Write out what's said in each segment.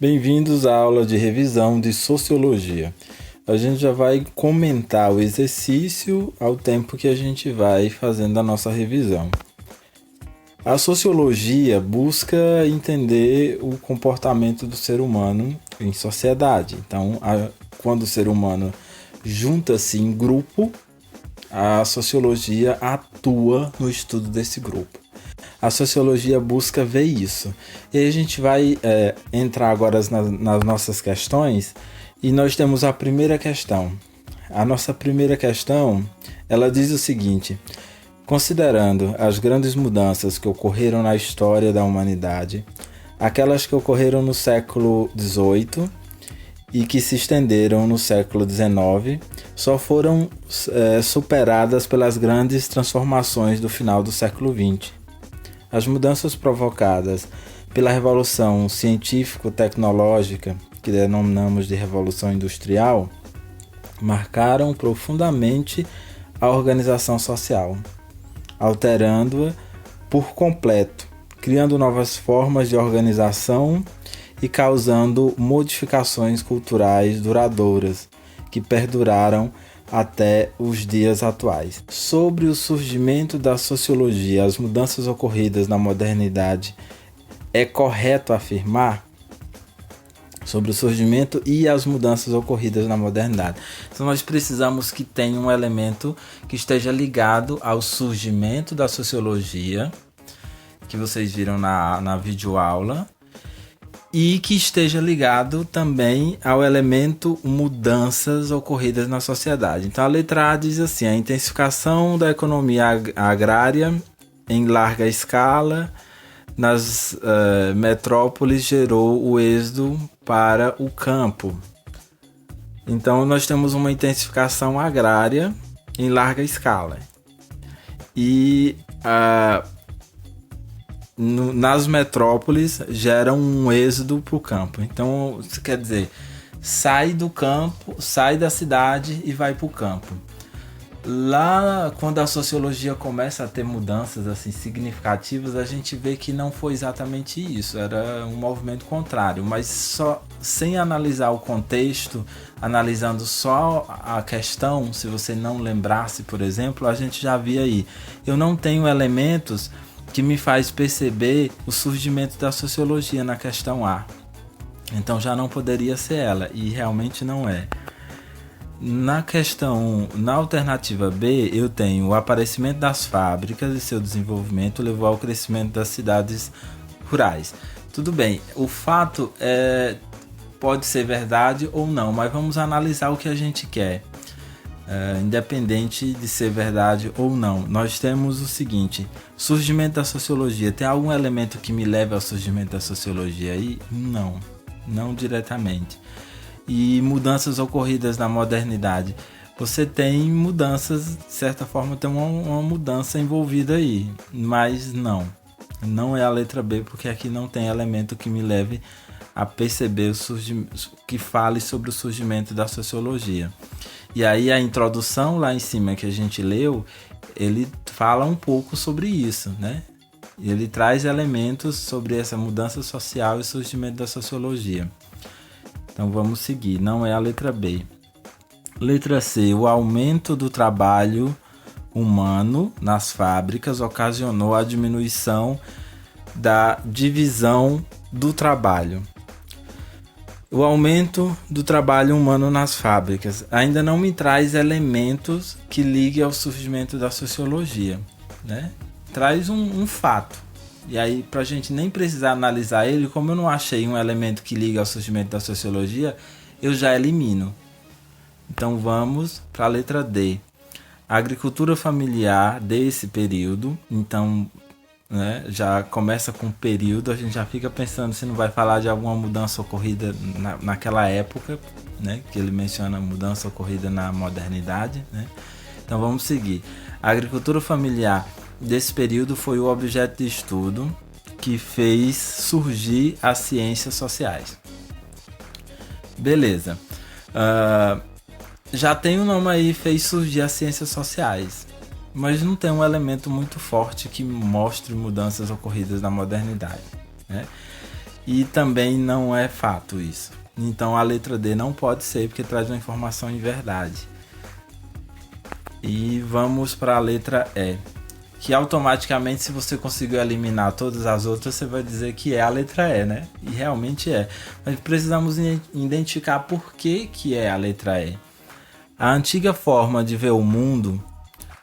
Bem-vindos à aula de revisão de Sociologia. A gente já vai comentar o exercício ao tempo que a gente vai fazendo a nossa revisão. A sociologia busca entender o comportamento do ser humano em sociedade. Então, quando o ser humano junta-se em grupo, a sociologia atua no estudo desse grupo. A sociologia busca ver isso. E aí a gente vai entrar agora nas nossas questões e nós temos a primeira questão. A nossa primeira questão, ela diz o seguinte: considerando as grandes mudanças que ocorreram na história da humanidade, aquelas que ocorreram no século XVIII e que se estenderam no século XIX, só foram superadas pelas grandes transformações do final do século XX. As mudanças provocadas pela revolução científico-tecnológica, que denominamos de Revolução Industrial, marcaram profundamente a organização social, alterando-a por completo, criando novas formas de organização e causando modificações culturais duradouras, que perduraram até os dias atuais. Sobre o surgimento da sociologia, as mudanças ocorridas na modernidade, é correto afirmar sobre o surgimento e as mudanças ocorridas na modernidade. Então nós precisamos que tenha um elemento que esteja ligado ao surgimento da sociologia, que vocês viram na videoaula, e que esteja ligado também ao elemento mudanças ocorridas na sociedade. Então a letra A diz assim: a intensificação da economia agrária em larga escala nas metrópoles gerou o êxodo para o campo. Então nós temos uma intensificação agrária em larga escala. E nas metrópoles geram um êxodo para o campo. Então, isso quer dizer, sai do campo, sai da cidade e vai para o campo. Lá, quando a sociologia começa a ter mudanças assim significativas, a gente vê que não foi exatamente isso, era um movimento contrário, mas só sem analisar o contexto, analisando só a questão, se você não lembrasse, por exemplo, a gente já via aí, eu não tenho elementos que me faz perceber o surgimento da sociologia na questão A. Então já não poderia ser ela, e realmente não é. Na alternativa B, eu tenho o aparecimento das fábricas e seu desenvolvimento levou ao crescimento das cidades rurais. Tudo bem, o fato pode ser verdade ou não, mas vamos analisar o que a gente quer. Independente de ser verdade ou não, nós temos o seguinte: surgimento da sociologia. Tem algum elemento que me leve ao surgimento da sociologia aí? Não diretamente. E mudanças ocorridas na modernidade, você tem mudanças, de certa forma tem uma mudança envolvida aí, mas não é a letra B, porque aqui não tem elemento que me leve a perceber que fale sobre o surgimento da sociologia. E aí a introdução lá em cima que a gente leu, ele fala um pouco sobre isso, né? Ele traz elementos sobre essa mudança social e surgimento da sociologia. Então vamos seguir, não é a letra B. Letra C, o aumento do trabalho humano nas fábricas ocasionou a diminuição da divisão do trabalho. O aumento do trabalho humano nas fábricas ainda não me traz elementos que liguem ao surgimento da sociologia, né? Traz um fato. E aí, para a gente nem precisar analisar ele, como eu não achei um elemento que liga ao surgimento da sociologia, eu já elimino. Então vamos para a letra D. A agricultura familiar desse período, então, né, já começa com período, a gente já fica pensando se não vai falar de alguma mudança ocorrida naquela época, né, que ele menciona mudança ocorrida na modernidade, né? Então vamos seguir. A agricultura familiar desse período foi o objeto de estudo que fez surgir as ciências sociais. Beleza. Já tem o nome aí, fez surgir as ciências sociais. Mas não tem um elemento muito forte que mostre mudanças ocorridas na modernidade, né? e também não é fato isso. Então a letra D não pode ser, porque traz uma informação em verdade. E vamos para a letra E, que automaticamente, se você conseguiu eliminar todas as outras, você vai dizer que é a letra E, né? E realmente é. Mas precisamos identificar por que é a letra E. A antiga forma de ver o mundo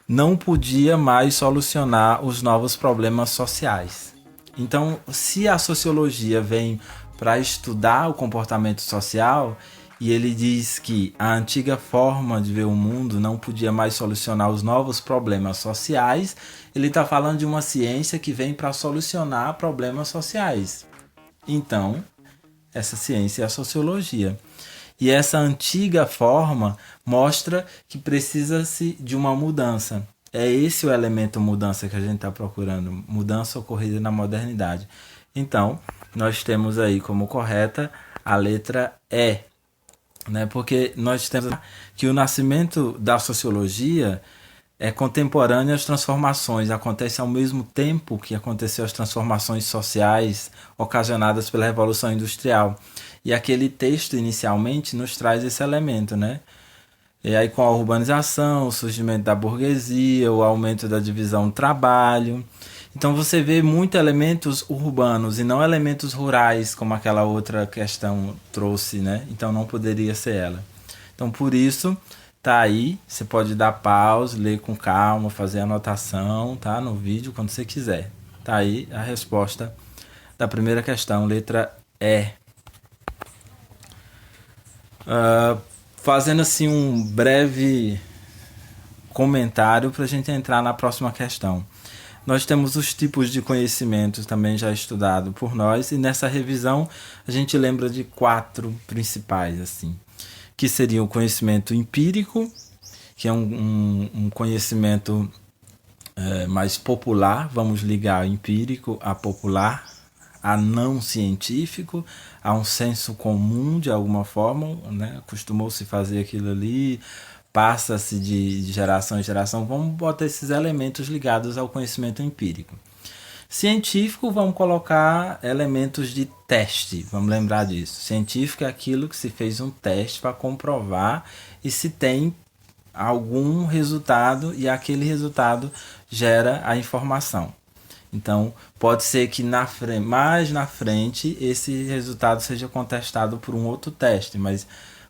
não podia mais solucionar os novos problemas sociais. Então, se a sociologia vem para estudar o comportamento social e ele diz que a antiga forma de ver o mundo não podia mais solucionar os novos problemas sociais, ele está falando de uma ciência que vem para solucionar problemas sociais. Então, essa ciência é a sociologia. E essa antiga forma mostra que precisa-se de uma mudança. É esse o elemento mudança que a gente está procurando, mudança ocorrida na modernidade. Então, nós temos aí como correta a letra E, né? Porque nós temos que o nascimento da sociologia é contemporâneo às transformações, acontece ao mesmo tempo que aconteceu as transformações sociais ocasionadas pela Revolução Industrial. E aquele texto inicialmente nos traz esse elemento, né? E aí com a urbanização, o surgimento da burguesia, o aumento da divisão do trabalho. Então você vê muitos elementos urbanos e não elementos rurais, como aquela outra questão trouxe, né? Então não poderia ser ela. Então por isso, tá aí, você pode dar pausa, ler com calma, fazer anotação, tá? No vídeo, quando você quiser. Tá aí a resposta da primeira questão, letra E. Fazendo assim um breve comentário para a gente entrar na próxima questão. Nós temos os tipos de conhecimentos também já estudado por nós, e nessa revisão a gente lembra de 4 principais, assim, que seria o conhecimento empírico, que é um conhecimento mais popular, vamos ligar o empírico a popular, a não científico, a um senso comum de alguma forma, né? Costumou-se fazer aquilo ali, passa-se de geração em geração. Vamos botar esses elementos ligados ao conhecimento empírico. Científico, vamos colocar elementos de teste, vamos lembrar disso. Científico é aquilo que se fez um teste para comprovar e se tem algum resultado e aquele resultado gera a informação. Então, pode ser que mais na frente esse resultado seja contestado por um outro teste, mas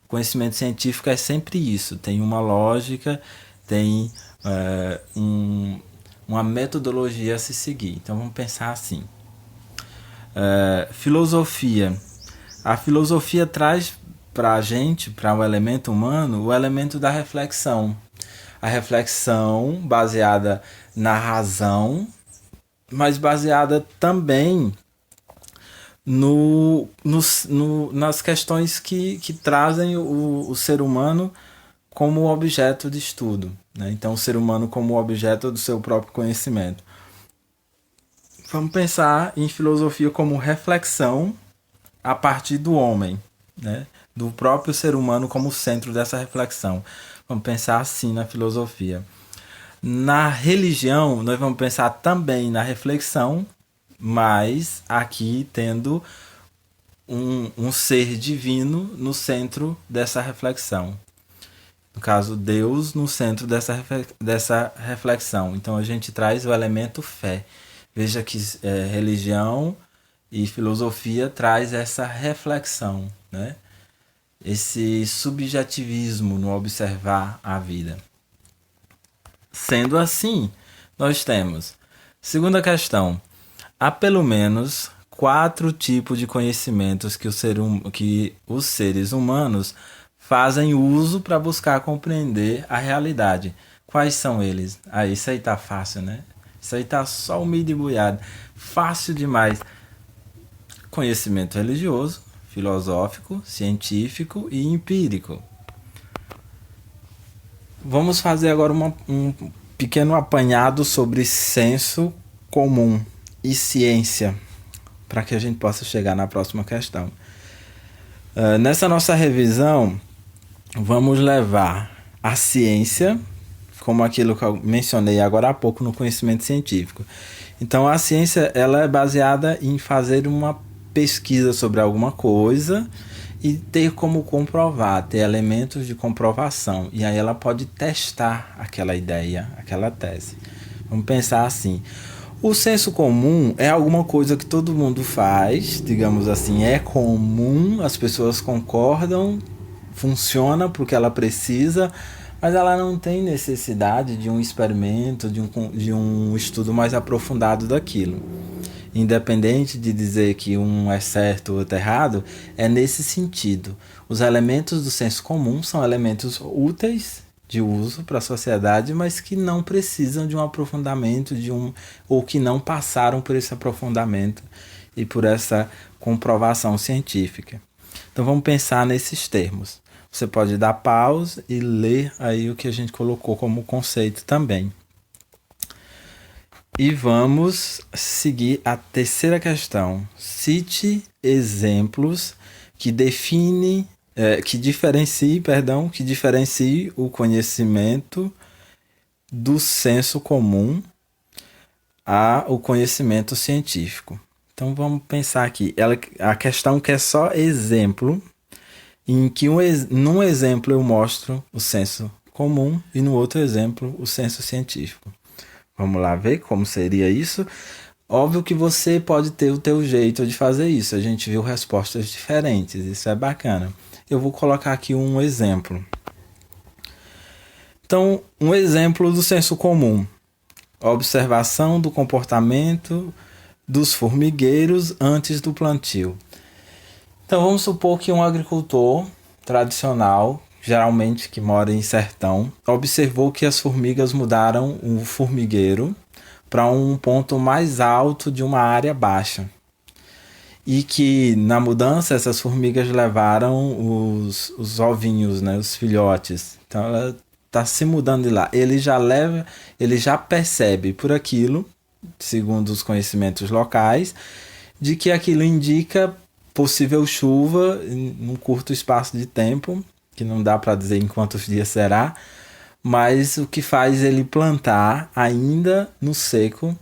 conhecimento científico é sempre isso, tem uma lógica, tem uma metodologia a se seguir. Então, vamos pensar assim. Filosofia. A filosofia traz para a gente, para o elemento humano, o elemento da reflexão. A reflexão baseada na razão, mas baseada também nas questões que trazem o ser humano como objeto de estudo, né? Então, o ser humano como objeto do seu próprio conhecimento. Vamos pensar em filosofia como reflexão a partir do homem, né? Do próprio ser humano como centro dessa reflexão. Vamos pensar assim na filosofia. Na religião, nós vamos pensar também na reflexão, mas aqui tendo um ser divino no centro dessa reflexão. No caso, Deus no centro dessa reflexão. Então a gente traz o elemento fé. Veja que religião e filosofia traz essa reflexão, né? Esse subjetivismo no observar a vida. Sendo assim, nós temos, segunda questão, há pelo menos 4 tipos de conhecimentos que os seres humanos fazem uso para buscar compreender a realidade. Quais são eles? Isso aí tá fácil, né? Isso aí tá só o milho e buiado. Fácil demais. Conhecimento religioso, filosófico, científico e empírico. Vamos fazer agora um pequeno apanhado sobre senso comum e ciência, para que a gente possa chegar na próxima questão. Nessa nossa revisão, vamos levar a ciência, como aquilo que eu mencionei agora há pouco no conhecimento científico. Então, a ciência ela é baseada em fazer uma pesquisa sobre alguma coisa e ter como comprovar, ter elementos de comprovação. E aí ela pode testar aquela ideia, aquela tese. Vamos pensar assim. O senso comum é alguma coisa que todo mundo faz, digamos assim, é comum, as pessoas concordam, funciona porque ela precisa, mas ela não tem necessidade de um experimento, de um estudo mais aprofundado daquilo. Independente de dizer que um é certo ou outro é errado, é nesse sentido. Os elementos do senso comum são elementos úteis de uso para a sociedade, mas que não precisam de um aprofundamento, ou que não passaram por esse aprofundamento e por essa comprovação científica. Então vamos pensar nesses termos. Você pode dar pausa e ler aí o que a gente colocou como conceito também. E vamos seguir a terceira questão. Cite exemplos que diferencie o conhecimento do senso comum ao conhecimento científico. Então vamos pensar aqui. A questão quer só exemplo, em que num exemplo eu mostro o senso comum e no outro exemplo o senso científico. Vamos lá ver como seria isso. Óbvio que você pode ter o teu jeito de fazer isso. A gente viu respostas diferentes, isso é bacana. Eu vou colocar aqui um exemplo. Então, um exemplo do senso comum. Observação do comportamento dos formigueiros antes do plantio. Então, vamos supor que um agricultor tradicional, geralmente que mora em sertão, observou que as formigas mudaram o formigueiro para um ponto mais alto de uma área baixa. E que na mudança essas formigas levaram os ovinhos, né, os filhotes. Então ela está se mudando de lá. Ele já percebe por aquilo, segundo os conhecimentos locais, de que aquilo indica possível chuva em um curto espaço de tempo, que não dá para dizer em quantos dias será, mas o que faz ele plantar ainda no seco,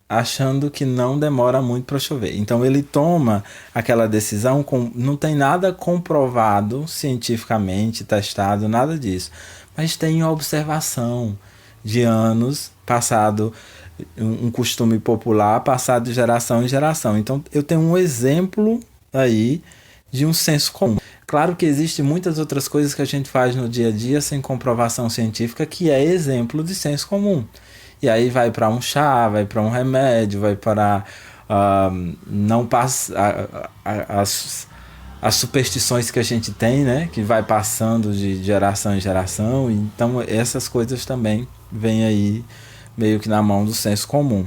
achando que não demora muito para chover. Então ele toma aquela decisão, não tem nada comprovado cientificamente, testado, nada disso, mas tem observação de anos, passado, um costume popular, passado de geração em geração. Então eu tenho um exemplo aí de um senso comum. Claro que existem muitas outras coisas que a gente faz no dia a dia sem comprovação científica, que é exemplo de senso comum. E aí vai para um chá, vai para um remédio, vai para não passar as superstições que a gente tem, né, que vai passando de geração em geração. Então essas coisas também vêm aí meio que na mão do senso comum.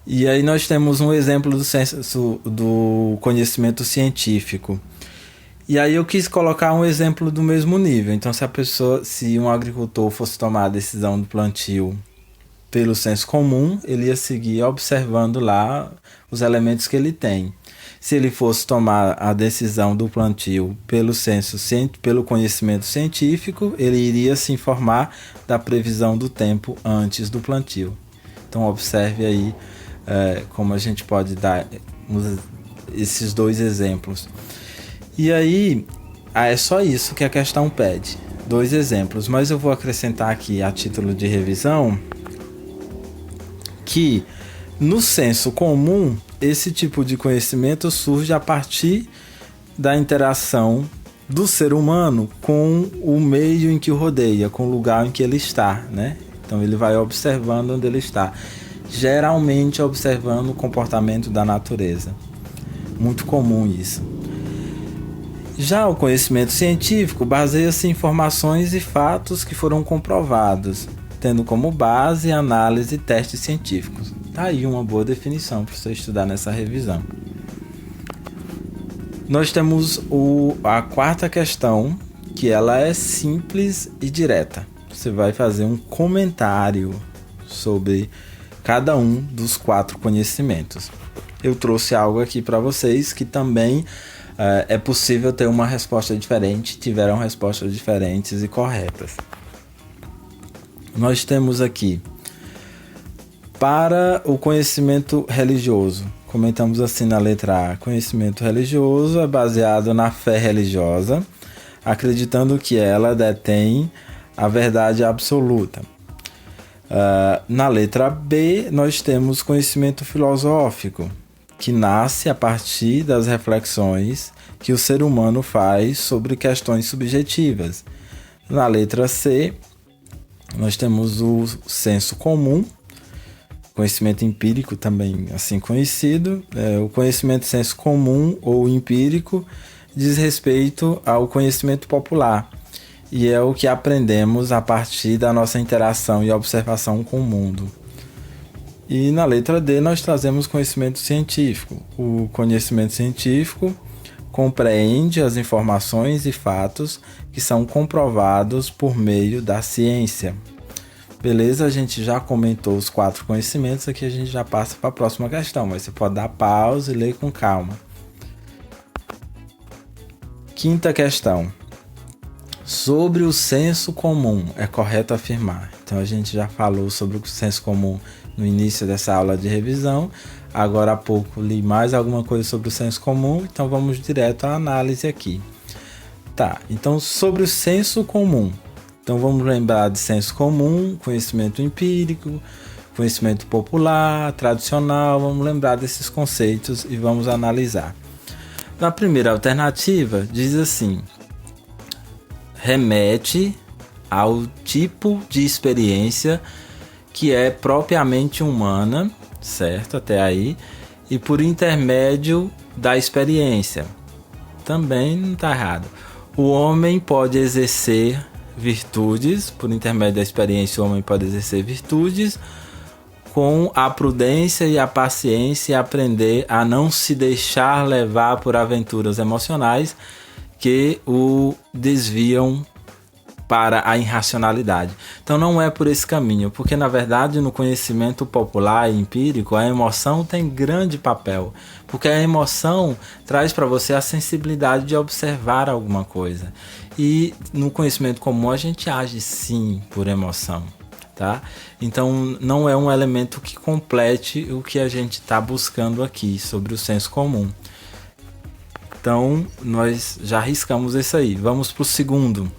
E aí nós temos um exemplo do conhecimento científico. E aí eu quis colocar um exemplo do mesmo nível. Então se um agricultor fosse tomar a decisão do plantio pelo senso comum, ele ia seguir observando lá os elementos que ele tem. Se ele fosse tomar a decisão do plantio pelo conhecimento científico, ele iria se informar da previsão do tempo antes do plantio. Então observe aí como a gente pode dar esses dois exemplos. E aí, é só isso que a questão pede. 2 exemplos, mas eu vou acrescentar aqui a título de revisão que no senso comum esse tipo de conhecimento surge a partir da interação do ser humano com o meio em que o rodeia, com o lugar em que ele está, né? Então ele vai observando onde ele está, geralmente observando o comportamento da natureza. Muito comum isso. Já o conhecimento científico baseia-se em informações e fatos que foram comprovados, tendo como base análise e testes científicos. Tá aí uma boa definição para você estudar nessa revisão. Nós temos a 4ª questão, que ela é simples e direta. Você vai fazer um comentário sobre cada um dos 4 conhecimentos. Eu trouxe algo aqui para vocês que também é possível ter uma resposta diferente, tiveram respostas diferentes e corretas. Nós temos aqui, para o conhecimento religioso, Comentamos assim na letra A: conhecimento religioso é baseado na fé religiosa, acreditando que ela detém a verdade absoluta. Na letra B, nós temos conhecimento filosófico, que nasce a partir das reflexões que o ser humano faz sobre questões subjetivas. Na letra C, nós temos o senso comum, conhecimento empírico também assim conhecido. O conhecimento senso comum ou empírico diz respeito ao conhecimento popular e é o que aprendemos a partir da nossa interação e observação com o mundo. E na letra D nós trazemos conhecimento científico. O conhecimento científico compreende as informações e fatos que são comprovados por meio da ciência. Beleza? A gente já comentou os 4 conhecimentos, aqui a gente já passa para a próxima questão, mas você pode dar pausa e ler com calma. 5ª questão. Sobre o senso comum, é correto afirmar. Então a gente já falou sobre o senso comum no início dessa aula de revisão. Agora há pouco li mais alguma coisa sobre o senso comum, então vamos direto à análise aqui. Tá, então sobre o senso comum. Então vamos lembrar de senso comum, conhecimento empírico, conhecimento popular, tradicional. Vamos lembrar desses conceitos e vamos analisar. Na primeira alternativa, diz assim: remete ao tipo de experiência que é propriamente humana, certo? Até aí. E por intermédio da experiência. Também não está errado. O homem pode exercer virtudes, por intermédio da experiência o homem pode exercer virtudes, com a prudência e a paciência, e aprender a não se deixar levar por aventuras emocionais que o desviam para a irracionalidade. Então não é por esse caminho, porque na verdade no conhecimento popular e empírico a emoção tem grande papel, porque a emoção traz para você a sensibilidade de observar alguma coisa. E no conhecimento comum a gente age sim por emoção, tá? Então não é um elemento que complete o que a gente está buscando aqui sobre o senso comum. Então nós já arriscamos isso aí. Vamos para o segundo.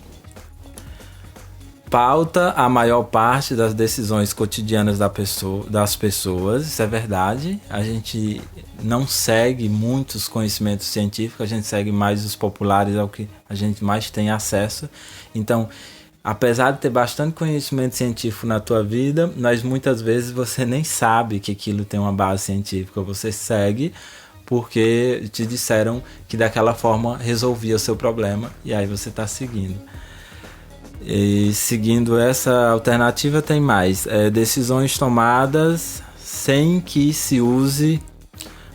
Pauta a maior parte das decisões cotidianas das pessoas. Isso é verdade. A gente não segue muitos conhecimentos científicos, a gente segue mais os populares, ao que a gente mais tem acesso. Então, apesar de ter bastante conhecimento científico na tua vida, mas muitas vezes você nem sabe que aquilo tem uma base científica. Você segue porque te disseram que daquela forma resolvia o seu problema e aí você está seguindo. E seguindo essa alternativa tem mais decisões tomadas sem que se use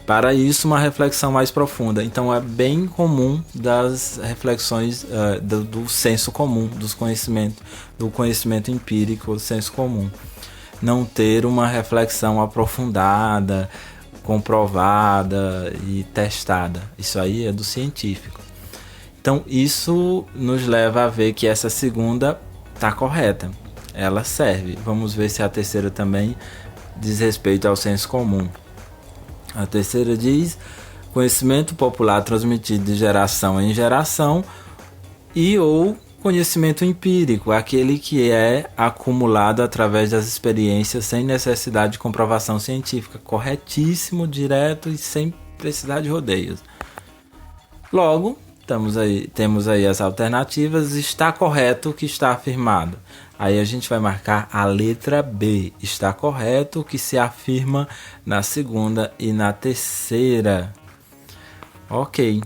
para isso uma reflexão mais profunda. Então é bem comum das reflexões do senso comum, do conhecimento empírico, do senso comum, não ter uma reflexão aprofundada, comprovada e testada. Isso aí é do científico. Então isso nos leva a ver que essa segunda está correta, ela serve. Vamos ver se a terceira também diz respeito ao senso comum. A terceira diz: conhecimento popular transmitido de geração em geração e ou conhecimento empírico, aquele que é acumulado através das experiências sem necessidade de comprovação científica. Corretíssimo, direto e sem precisar de rodeios. Logo, temos aí as alternativas. Está correto o que está afirmado. Aí a gente vai marcar a letra B. Está correto o que se afirma na segunda e na terceira. Ok.